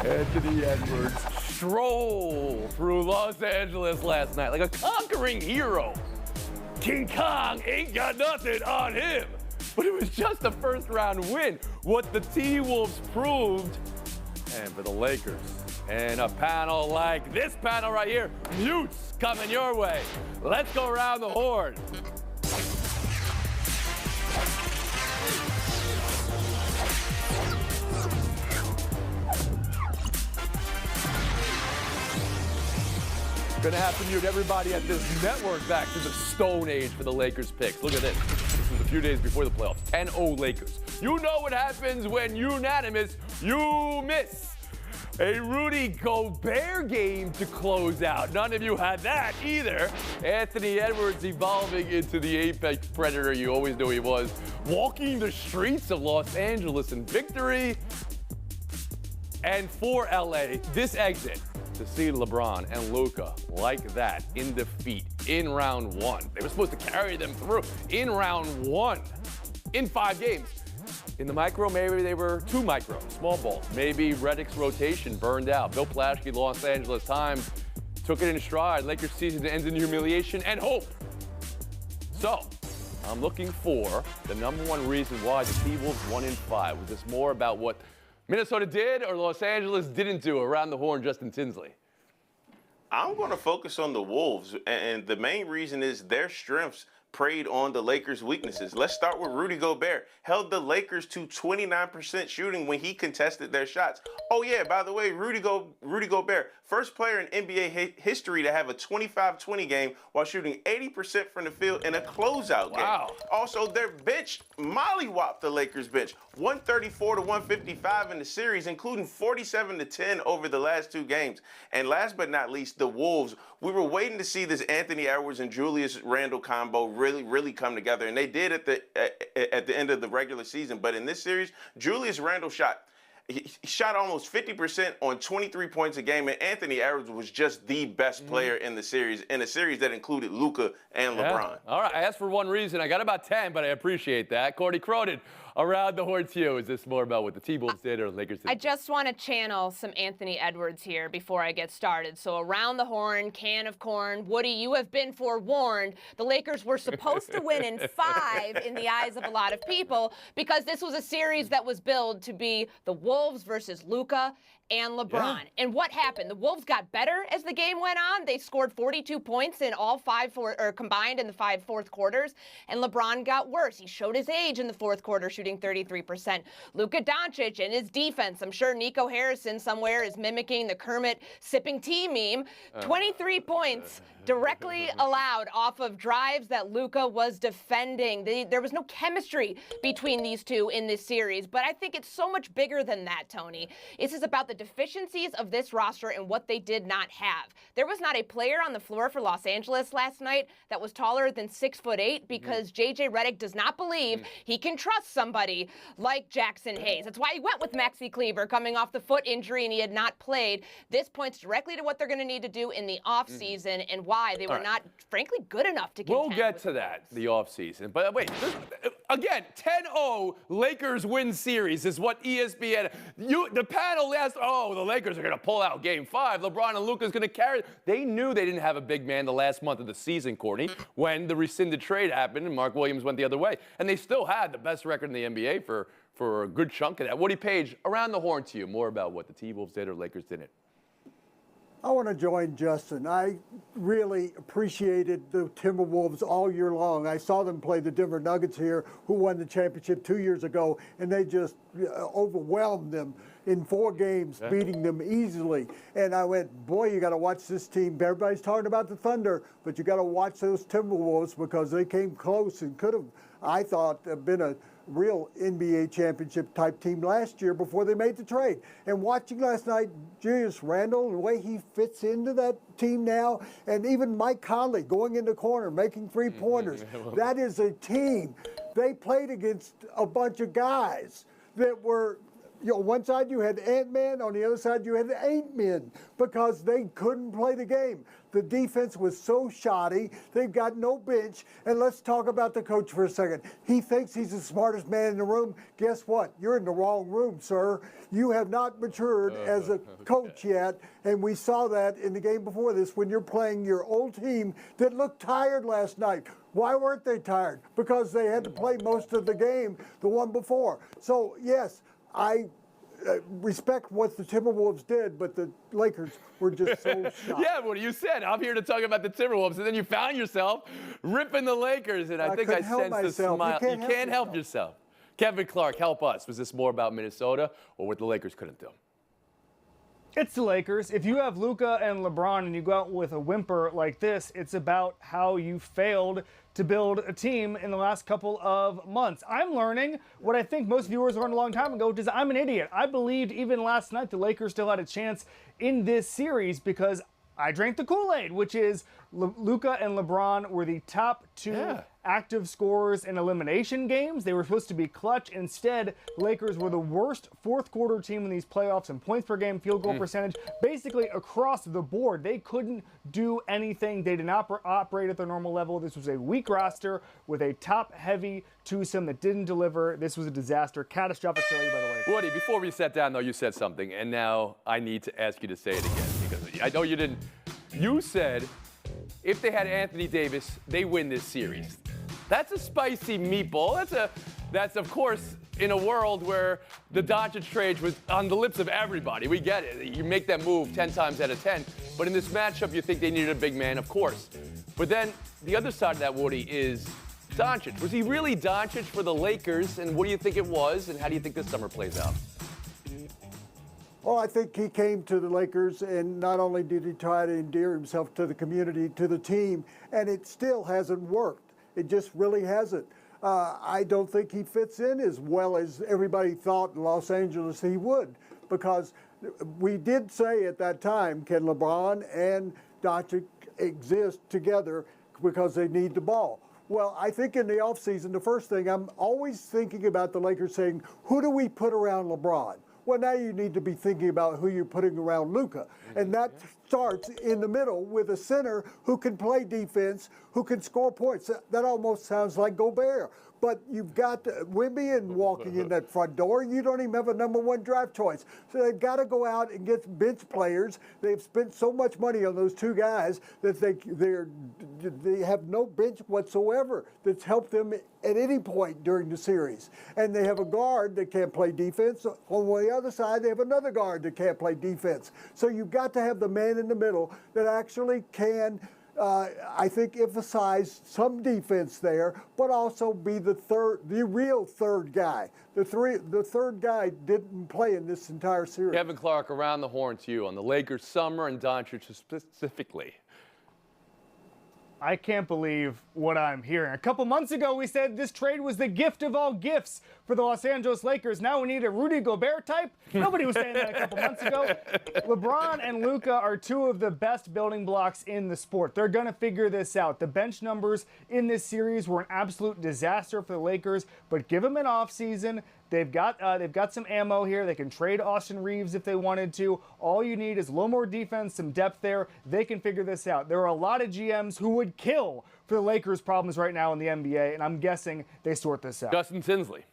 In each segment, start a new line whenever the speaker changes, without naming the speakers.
Anthony Edwards strolled through Los Angeles last night like a conquering hero. King Kong ain't got nothing on him. But it was just a first-round win. What the T-Wolves proved, and for the Lakers. And a panel like this panel right here, mutes coming your way. Let's go around the horn. Gonna have to mute everybody at this network back to the Stone Age for the Lakers picks. Look at this. This was a few days before the playoffs. 10-0 Lakers. You know what happens when unanimous, you miss. A Rudy Gobert game to close out. None of you had that either. Anthony Edwards evolving into the apex predator you always knew he was. Walking the streets of Los Angeles in victory. And for LA, this exit to see LeBron and Luka like that in defeat in round one. They were supposed to carry them through in round one in 5 games. In the micro, maybe they were too micro, small ball. Maybe Redick's rotation burned out. Bill Plaschke, Los Angeles Times, took it in stride. Lakers season ends in humiliation and hope. So, I'm looking for the #1 reason why the T-Wolves won in 5. Was this more about what Minnesota did or Los Angeles didn't do? Around the horn, Justin Tinsley.
I'm going to focus on the Wolves, and the main reason is their strengths preyed on the Lakers' weaknesses. Let's start with Rudy Gobert. Held the Lakers to 29% shooting when he contested their shots. Oh yeah, by the way, Rudy Gobert, first player in NBA history to have a 25-20 game while shooting 80% from the field in a closeout game.
Wow.
Also, their bench mollywopped the Lakers bench, 134-155 in the series, including 47-10 over the last 2 games. And last but not least, the Wolves. We were waiting to see this Anthony Edwards and Julius Randle combo really come together, and they did at the end of the regular season. But in this series, Julius Randle shot almost 50% on 23 points a game, and Anthony Edwards was just the best player in the series, in a series that included Luka and LeBron.
All right, I asked for 1 reason. I got about 10, but I appreciate that. Courtney Cronin, around the horn to you. Is this more about what the T-Wolves did or the Lakers did?
I just want to channel some Anthony Edwards here before I get started. So around the horn, can of corn. Woody, you have been forewarned. The Lakers were supposed to win in 5 in the eyes of a lot of people because this was a series that was billed to be the Wolves versus Luka and LeBron. Yeah. And what happened? The Wolves got better as the game went on. They scored 42 points in all 5 combined in the 5 fourth quarters. And LeBron got worse. He showed his age in the fourth quarter, shooting 33%. Luka Doncic and his defense. I'm sure Nico Harrison somewhere is mimicking the Kermit sipping tea meme. 23 points directly allowed off of drives that Luka was defending. There was no chemistry between these two in this series. But I think it's so much bigger than that, Tony. This is about the deficiencies of this roster and what they did not have. There was not a player on the floor for Los Angeles last night that was taller than 6'8" because JJ Redick does not believe he can trust somebody like Jackson Hayes. That's why he went with Maxi Kleber coming off the foot injury and he had not played. This points directly to what they're going to need to do in the offseason and why they were not, frankly, good enough to contend.
We'll get to that, the offseason. But wait, again, 10-0 Lakers win series is what ESPN, the panel asked, the Lakers are going to pull out Game 5. LeBron and Luka's going to carry. They knew they didn't have a big man the last month of the season, Courtney, when the rescinded trade happened and Mark Williams went the other way. And they still had the best record in the NBA for a good chunk of that. Woody Page, around the horn to you, more about what the T-Wolves did or Lakers didn't.
I want to join Justin. I really appreciated the Timberwolves all year long. I saw them play the Denver Nuggets here, who won the championship 2 years ago, and they just overwhelmed them in 4 games, beating them easily. And I went, boy, you got to watch this team. Everybody's talking about the Thunder, but you got to watch those Timberwolves because they came close and could have, I thought, been a real NBA championship type team last year before they made the trade. And watching last night, Julius Randle, the way he fits into that team now, and even Mike Conley going in the corner, making 3-pointers, that is a team. They played against a bunch of guys that were on one side you had Ant-Man, on the other side you had Ain't-Men, because they couldn't play the game. The defense was so shoddy. They've got no bench. And let's talk about the coach for a second. He thinks he's the smartest man in the room. Guess what? You're in the wrong room, sir. You have not matured as a coach yet. And we saw that in the game before this when you're playing your old team that looked tired last night. Why weren't they tired? Because they had to play most of the game, the one before. So, yes, I respect what the Timberwolves did, but the Lakers were just so shocked.
Yeah, what you said. I'm here to talk about the Timberwolves, and then you found yourself ripping the Lakers, and I think I sensed a smile. You can't help yourself. Kevin Clark, help us. Was this more about Minnesota or what the Lakers couldn't do?
It's the Lakers. If you have Luka and LeBron and you go out with a whimper like this, it's about how you failed to build a team in the last couple of months. I'm learning what I think most viewers learned a long time ago, which is I'm an idiot. I believed even last night the Lakers still had a chance in this series because I drank the Kool-Aid, which is Luka and LeBron were the top two active scorers in elimination games. They were supposed to be clutch. Instead, the Lakers were the worst fourth quarter team in these playoffs in points per game, field goal percentage, basically across the board. They couldn't do anything. They did not operate at their normal level. This was a weak roster with a top-heavy twosome that didn't deliver. This was a disaster. Catastrophic failure by the Lakers.
Woody, before we sat down, though, you said something, and now I need to ask you to say it again because I know you didn't. You said if they had Anthony Davis, they win this series. That's a spicy meatball. That's of course in a world where the Doncic trade was on the lips of everybody. We get it. You make that move 10 times out of 10. But in this matchup, you think they needed a big man, of course. But then the other side of that, Woody, is Doncic. Was he really Doncic for the Lakers? And what do you think it was? And how do you think this summer plays out?
Well, I think he came to the Lakers, and not only did he try to endear himself to the community, to the team, and it still hasn't worked. It just really hasn't. I don't think he fits in as well as everybody thought in Los Angeles he would, because we did say at that time, can LeBron and Doncic exist together because they need the ball? Well, I think in the offseason, the first thing, I'm always thinking about the Lakers saying, who do we put around LeBron? Well, now you need to be thinking about who you're putting around Luka. And that starts in the middle with a center who can play defense, who can score points. That almost sounds like Gobert. But you've got Wemby walking in that front door. You don't even have a number one draft choice. So they've got to go out and get bench players. They've spent so much money on those two guys that they have no bench whatsoever that's helped them at any point during the series. And they have a guard that can't play defense. On the other side, they have another guard that can't play defense. So you've got to have the man in the middle that actually can I think emphasize some defense there, but also be the real third guy. The third guy didn't play in this entire series.
Kevin Clark, around the horn to you on the Lakers summer and Doncic specifically.
I can't believe what I'm hearing. A couple months ago, we said this trade was the gift of all gifts for the Los Angeles Lakers. Now we need a Rudy Gobert type? Nobody was saying that a couple months ago. LeBron and Luka are two of the best building blocks in the sport. They're going to figure this out. The bench numbers in this series were an absolute disaster for the Lakers, but give them an offseason. They've got some ammo here. They can trade Austin Reeves if they wanted to. All you need is a little more defense, some depth there. They can figure this out. There are a lot of GMs who would kill for the Lakers' problems right now in the NBA, and I'm guessing they sort this out.
Justin Tinsley.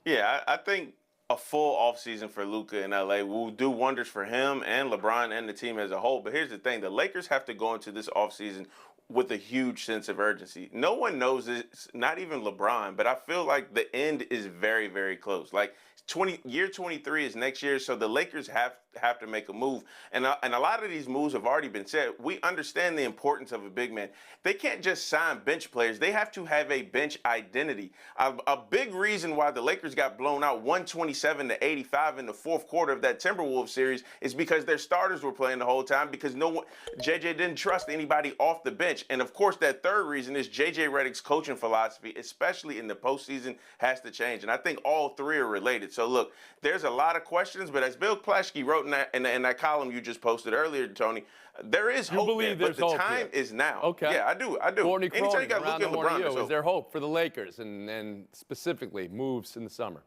Yeah, I think a full offseason for Luka in LA will do wonders for him and LeBron and the team as a whole. But here's the thing. The Lakers have to go into this offseason with a huge sense of urgency. No one knows this, not even LeBron, but I feel like the end is very, very close. Like year 23 is next year, so the Lakers have to make a move. And a lot of these moves have already been said. We understand the importance of a big man. They can't just sign bench players. They have to have a bench identity. A big reason why the Lakers got blown out 127-85 in the fourth quarter of that Timberwolves series is because their starters were playing the whole time because JJ didn't trust anybody off the bench. And of course, that third reason is JJ Redick's coaching philosophy, especially in the postseason, has to change. And I think all three are related. So look, there's a lot of questions, but as Bill Plaschke wrote in that column you just posted earlier, Tony, there is hope.
Believe
there,
there's
but the
hope
time
here.
is now.
Okay.
Yeah, I do.
Courtney
Anytime
Cronin,
you got
around
Luka and
the horn to
LeBron,
you. Is there hope for the Lakers and specifically moves in the summer?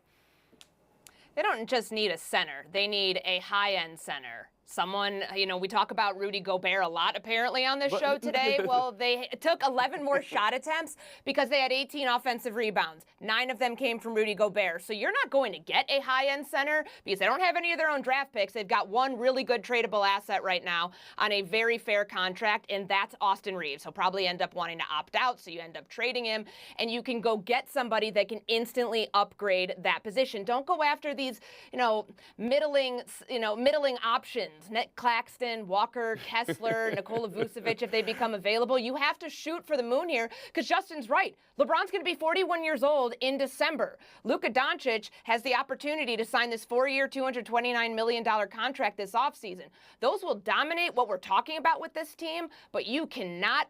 They don't just need a center. They need a high-end center. Someone, we talk about Rudy Gobert a lot apparently on this show today. Well, they took 11 more shot attempts because they had 18 offensive rebounds. 9 of them came from Rudy Gobert. So you're not going to get a high-end center because they don't have any of their own draft picks. They've got one really good tradable asset right now on a very fair contract, and that's Austin Reeves. He'll probably end up wanting to opt out, so you end up trading him, and you can go get somebody that can instantly upgrade that position. Don't go after these, middling options. Nick Claxton, Walker Kessler, Nikola Vucevic, if they become available. You have to shoot for the moon here because Justin's right. LeBron's going to be 41 years old in December. Luka Doncic has the opportunity to sign this 4-year, $229 million contract this offseason. Those will dominate what we're talking about with this team, but you cannot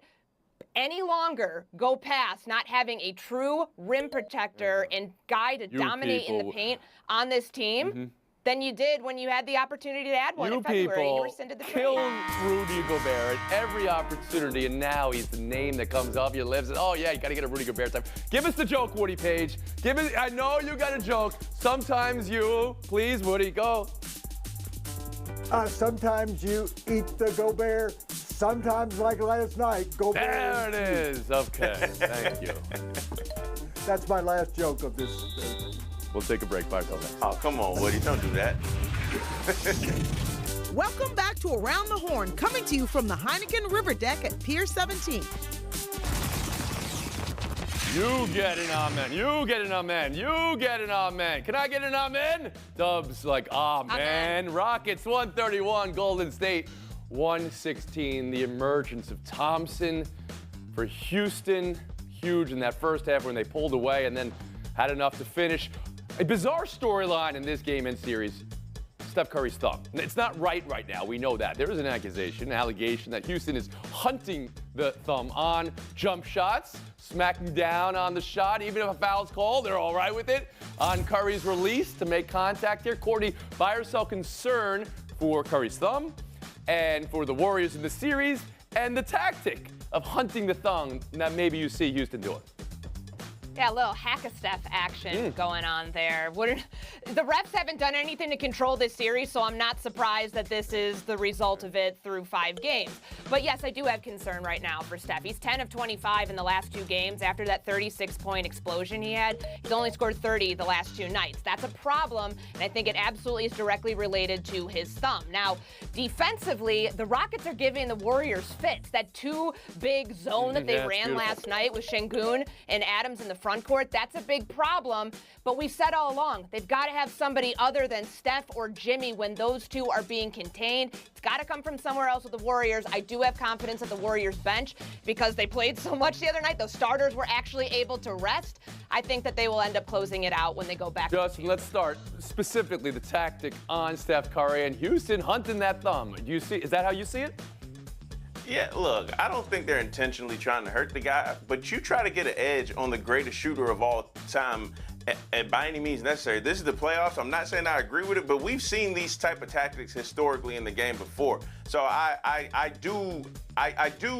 any longer go past not having a true rim protector and guy to dominate in the paint on this team. Than you did when you had the opportunity to add one in February and you rescinded the trade.
Killed Rudy Gobert at every opportunity, and now he's the name that comes off your lips. And oh yeah, you got to get a Rudy Gobert time. Give us the joke, Woody Page. I know you got a joke. Sometimes you, please, Woody, go.
Sometimes you eat the Gobert. Sometimes, like last night, Gobert.
There it is. Okay, thank you.
That's my last joke of this.
We'll take a break. Bye, till next.
Oh, come on, Woody. Don't do that.
Welcome back to Around the Horn, coming to you from the Heineken River Deck at Pier 17.
You get an amen. You get an amen. You get an amen. Can I get an amen? Dubs like amen. Rockets 131, Golden State 116. The emergence of Thompson for Houston, huge in that first half when they pulled away and then had enough to finish. A bizarre storyline in this game and series, Steph Curry's thumb. It's not right now. We know that. There is an allegation that Houston is hunting the thumb on jump shots, smacking down on the shot. Even if a foul's called, they're all right with it. On Curry's release to make contact here, Courtney, buy or sell concern for Curry's thumb and for the Warriors in the series and the tactic of hunting the thumb that maybe you see Houston doing.
Yeah, a little hack-a-Steph action going on there. The refs haven't done anything to control this series, so I'm not surprised that this is the result of it through 5 games. But yes, I do have concern right now for Steph. He's 10 of 25 in the last 2 games. After that 36-point explosion he had, he's only scored 30 the last 2 nights. That's a problem, and I think it absolutely is directly related to his thumb. Now, defensively, the Rockets are giving the Warriors fits. That 2-big zone that they ran last night with Şengün and Adams in the front court, that's a big problem. But we've said all along, they've got to have somebody other than Steph or Jimmy when those two are being contained. It's got to come from somewhere else with the Warriors. I do have confidence at the Warriors bench because they played so much the other night. Those starters were actually able to rest. I think that they will end up closing it out when they go back.
Justin, let's start specifically the tactic on Steph Curry and Houston hunting that thumb. Is that how you see it?
Yeah, look, I don't think they're intentionally trying to hurt the guy, but you try to get an edge on the greatest shooter of all time and by any means necessary. This is the playoffs. I'm not saying I agree with it, but we've seen these type of tactics historically in the game before. So I do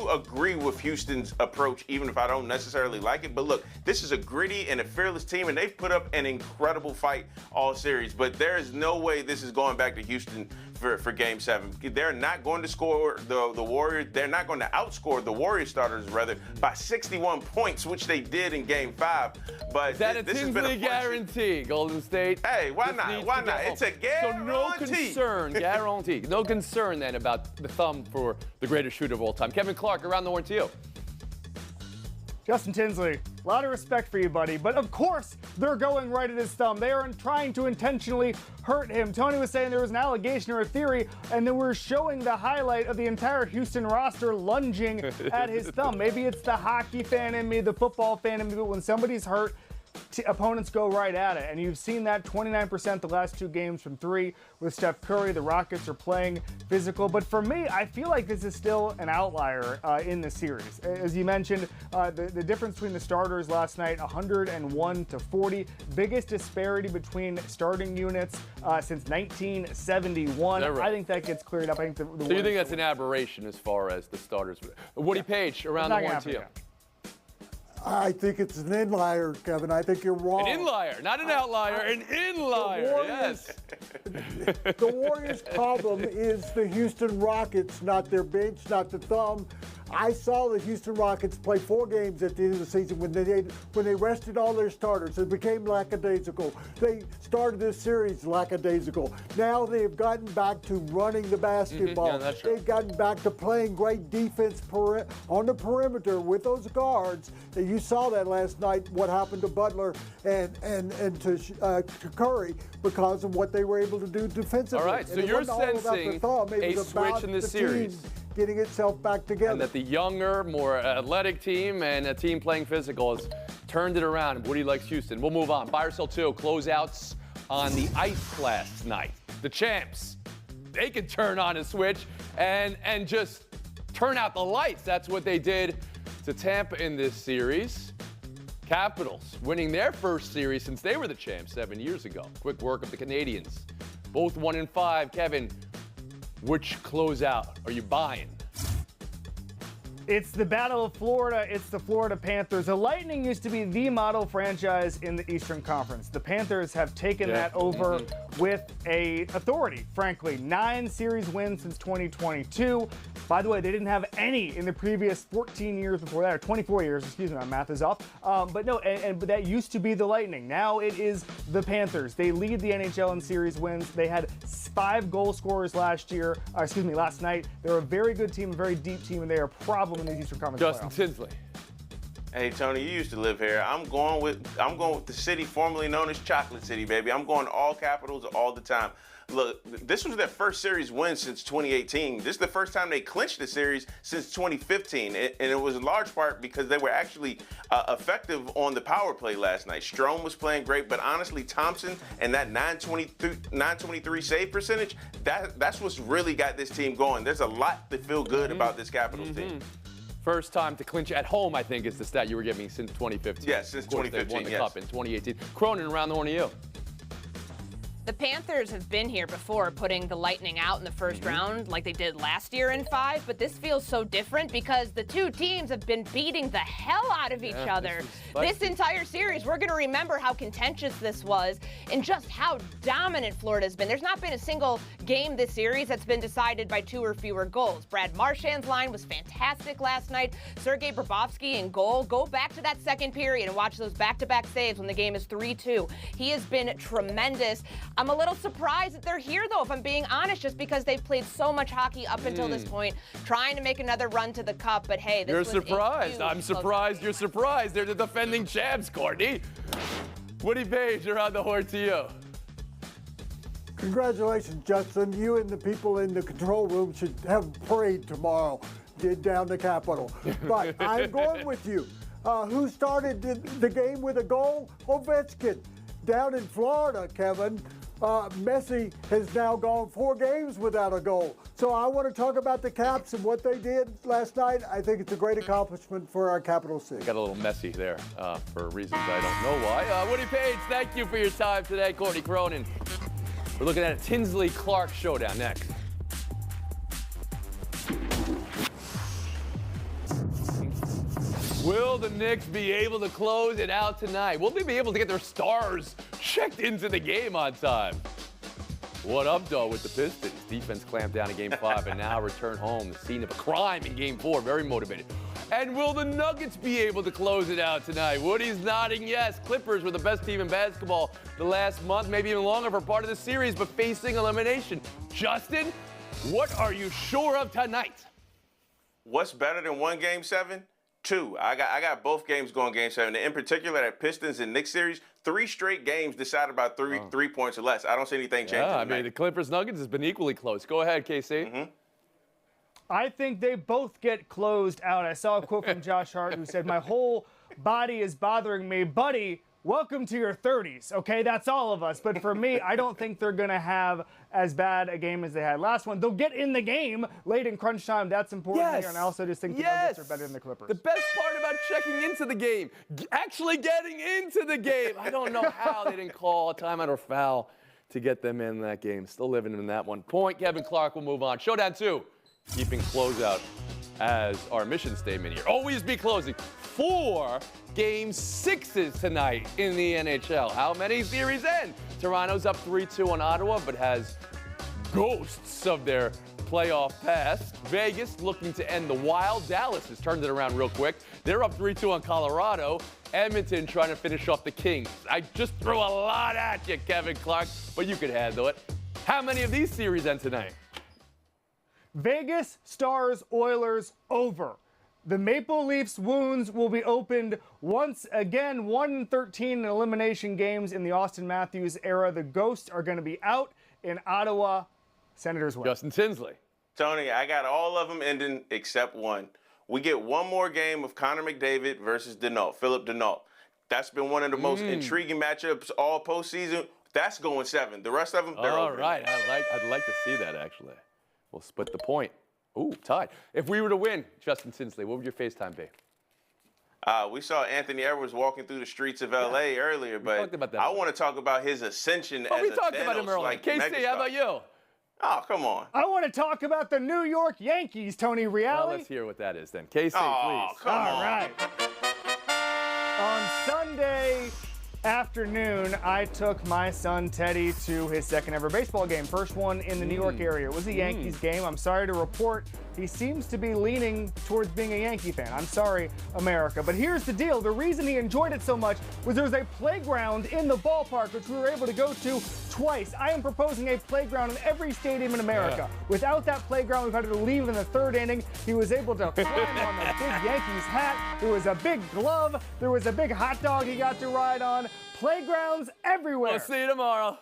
agree with Houston's approach, even if I don't necessarily like it. But look, this is a gritty and a fearless team, and they've put up an incredible fight all series. But there is no way this is going back to Houston for Game 7. They're not going to score the Warriors. They're not going to outscore the Warriors starters, rather, by 61 points, which they did in Game 5. But
is that a Tinsley guarantee, Golden State?
Hey, why not? Why not? It's a guarantee.
So no concern, guarantee. No concern then about the thumb for the greatest shooter of all time. Kevin Clark, around the horn to you.
Justin Tinsley, a lot of respect for you, buddy. But of course, they're going right at his thumb. They are trying to intentionally hurt him. Tony was saying there was an allegation or a theory, and then we're showing the highlight of the entire Houston roster lunging at his thumb. Maybe it's the hockey fan in me, the football fan in me, but when somebody's hurt, opponents go right at it. And you've seen that 29% the last 2 games from 3 with Steph Curry. The Rockets are playing physical. But for me, I feel like this is still an outlier in the series. As you mentioned, the difference between the starters last night, 101-40. Biggest disparity between starting units since 1971.
Right?
I think that gets cleared up. I think
so you think that's an aberration as far as the starters? Woody Page, around the horn to you.
I think it's an inlier, Kevin. I think you're wrong.
An inlier, not an outlier, an inlier. Yes.
The Warriors' problem is the Houston Rockets, not their bench, not the thumb. I saw the Houston Rockets play 4 games at the end of the season when they rested all their starters. It became lackadaisical. They started this series lackadaisical. Now they've gotten back to running the basketball.
Yeah, that's true.
They've gotten back to playing great defense on the perimeter with those guards. And you saw that last night, what happened to Butler and to Curry because of what they were able to do defensively.
All right, so
And it
you're
wasn't all about the
sensing
thumb. It
a
was
switch
about
in this
the team
series.
Getting itself back together.
And that the younger, more athletic team and a team playing physical has turned it around. And Woody likes Houston. We'll move on. Buy or sell 2 closeouts on the ice last night. The champs, they could turn on a switch and just turn out the lights. That's what they did to Tampa in this series. Capitals winning their first series since they were the champs 7 years ago. Quick work of the Canadians. Both 1-5. Kevin, which closeout are you buying?
It's the Battle of Florida. It's the Florida Panthers. The Lightning used to be the model franchise in the Eastern Conference. The Panthers have taken that over with a authority, frankly. 9 series wins since 2022. By the way, they didn't have any in the previous 14 years before that, or 24 years, excuse me, my math is off. But that used to be the Lightning. Now it is the Panthers. They lead the NHL in series wins. They had 5 goal scorers last night. They're a very good team, a very deep team, and they are a problem in these Eastern Conference
Justin
playoffs.
Tinsley.
Hey Tony, you used to live here. I'm going with the city formerly known as Chocolate City, baby. I'm going all Capitals all the time. Look, this was their first series win since 2018. This is the first time they clinched the series since 2015, and it was in large part because they were actually effective on the power play last night. Strome was playing great, but honestly, Thompson and that 923 save percentage, that's what's really got this team going. There's a lot to feel good about this Capitals team.
First time to clinch at home, I think, is the stat you were giving since 2015.
Yes, since
Of course,
2015,
they won the
yes.
Cup in 2018. Cronin, around the horn to you.
The Panthers have been here before, putting the Lightning out in the first round like they did last year in 5, but this feels so different because the two teams have been beating the hell out of each other. This entire series, we're going to remember how contentious this was and just how dominant Florida's been. There's not been a single game this series that's been decided by 2 or fewer goals. Brad Marchand's line was fantastic last night. Sergei Bobrovsky in goal. Go back to that second period and watch those back-to-back saves when the game is 3-2. He has been tremendous. I'm a little surprised that they're here, though, if I'm being honest, just because they've played so much hockey up until this point, trying to make another run to the Cup. But hey, this
You're
was
surprised.
a
I'm
huge
surprised. You're surprised. They're the defending champs, Courtney. Woody Page, around the horn to you.
Congratulations, Justin. You and the people in the control room should have a parade tomorrow. Get down the Capitol. But I'm going with you. Who started the game with a goal? Ovechkin. Down in Florida, Kevin, Messi has now gone 4 games without a goal. So I want to talk about the Caps and what they did last night. I think it's a great accomplishment for our Capital City.
Got a little messy there for reasons I don't know why. Woody Page, thank you for your time today. Courtney Cronin. We're looking at a Tinsley-Clark showdown next. Will the Knicks be able to close it out tonight? Will they be able to get their stars checked into the game on time? What up, though, with the Pistons? Defense clamped down in Game 5 and now return home, the scene of a crime in Game 4. Very motivated. And will the Nuggets be able to close it out tonight? Woody's nodding yes. Clippers were the best team in basketball the last month, maybe even longer for part of the series, but facing elimination. Justin, what are you sure of tonight?
What's better than 1 Game 7? 2. I got both games going Game 7. In particular, that Pistons and Knicks series, 3 straight games decided by 3 points or less. I don't see anything changing.
Yeah, I mean, the Clippers Nuggets has been equally close. Go ahead, KC.
I think they both get closed out. I saw a quote from Josh Hart who said, "My whole body is bothering me, buddy. Welcome to your 30s." Okay, that's all of us. But for me, I don't think they're going to have as bad a game as they had last one. They'll get in the game late in crunch time. That's important here. And I also just think the Nuggets are better than the Clippers.
The best part about checking into the game, actually getting into the game. I don't know how they didn't call a timeout or foul to get them in that game. Still living in that one. Point, Kevin Clark will move on. Showdown 2. keeping closeout as our mission statement here. Always be closing. 4 game 6s tonight in the NHL. How many series end? Toronto's up 3-2 on Ottawa, but has ghosts of their playoff past. Vegas looking to end the Wild. Dallas has turned it around real quick. They're up 3-2 on Colorado. Edmonton trying to finish off the Kings. I just threw a lot at you, Kevin Clark, but you could handle it. How many of these series end tonight?
Vegas, Stars, Oilers, over. The Maple Leafs' wounds will be opened once again. 1-13 in elimination games in the Austin Matthews era. The Ghosts are going to be out in Ottawa. Senators win.
Justin Tinsley.
Tony, I got all of them ending except one. We get one more game of Connor McDavid versus Denault, Philip Denault. That's been one of the most intriguing matchups all postseason. That's going 7. The rest of them, they're
All
over.
right. I'd like to see that, actually. We'll split the point. Ooh, tied. If we were to win, Justin Tinsley, what would your FaceTime be?
We saw Anthony Edwards walking through the streets of L.A. earlier, but
talked about that
I
earlier.
want to talk about his ascension as
We
a
talked about him earlier.
Thanos-like
KC,
megastar.
how about you?
Oh, come on.
I want to talk about the New York Yankees, Tony Reale.
Well, let's hear what that is then. KC,
Oh,
please.
come
All
on.
right. On Sunday afternoon, I took my son Teddy to his second ever baseball game. First one in the New York area. It was a Yankees game. I'm sorry to report he seems to be leaning towards being a Yankee fan. I'm sorry, America. But here's the deal. The reason he enjoyed it so much was there was a playground in the ballpark, which we were able to go to twice. I am proposing a playground in every stadium in America. Without that playground, we've had to leave in the 3rd inning. He was able to climb on the big Yankees hat. There was a big glove. There was a big hot dog he got to ride on. Playgrounds everywhere.
We'll see you tomorrow.